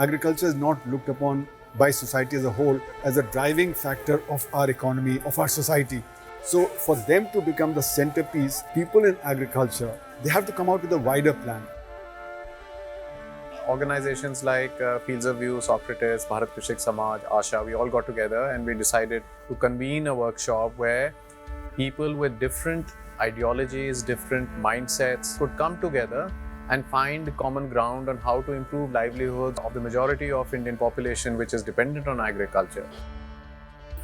agriculture is not looked upon by society as a whole as a driving factor of our economy, of our society. So for them to become the centerpiece, people in agriculture, they have to come out with a wider plan. Organizations like Fields of View, Socratus, Bharat Krishik Samaj, ASHA, we all got together and we decided to convene a workshop where people with different ideologies, different mindsets could come together and find common ground on how to improve livelihoods of the majority of Indian population which is dependent on agriculture.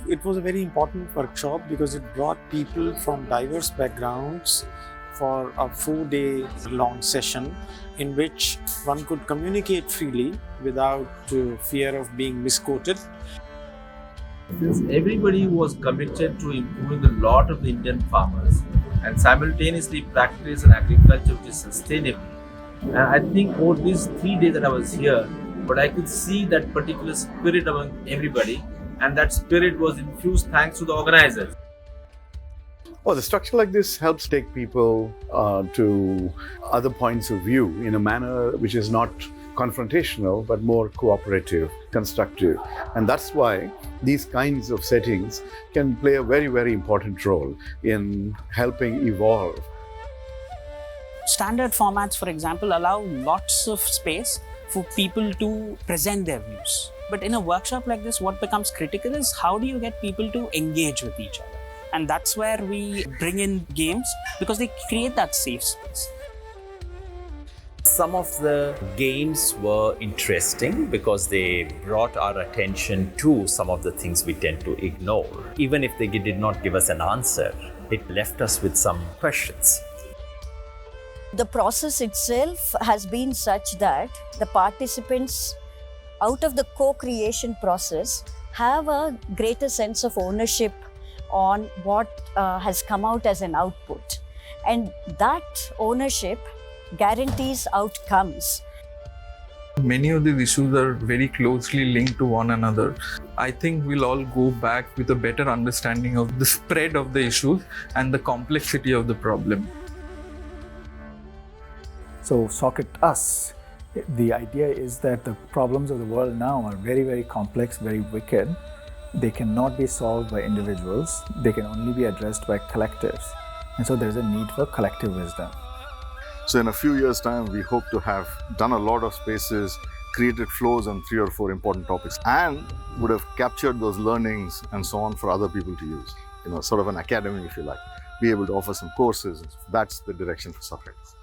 It was a very important workshop because it brought people from diverse backgrounds for a 4-day long session in which one could communicate freely without fear of being misquoted. Since everybody was committed to improving the lot of the Indian farmers and simultaneously practice an agriculture which is sustainable. And I think over these 3 days that I was here, but I could see that particular spirit among everybody, and that spirit was infused thanks to the organizers. Oh, the structure like this helps take people to other points of view in a manner which is not confrontational, but more cooperative, constructive. And that's why these kinds of settings can play a very, very important role in helping evolve. Standard formats, for example, allow lots of space for people to present their views. But in a workshop like this, what becomes critical is how do you get people to engage with each other? And that's where we bring in games because they create that safe space. Some of the games were interesting because they brought our attention to some of the things we tend to ignore. Even if they did not give us an answer, it left us with some questions. The process itself has been such that the participants out of the co-creation process have a greater sense of ownership on what has come out as an output. And that ownership guarantees outcomes. Many of these issues are very closely linked to one another. I think we'll all go back with a better understanding of the spread of the issues and the complexity of the problem. So Socratus, the idea is that the problems of the world now are very, very complex, very wicked. They cannot be solved by individuals. They can only be addressed by collectives. And so there's a need for collective wisdom. So in a few years' time, we hope to have done a lot of spaces, created flows on 3 or 4 important topics, and would have captured those learnings and so on for other people to use. Sort of an academy, if you like. Be able to offer some courses. That's the direction for Socrates.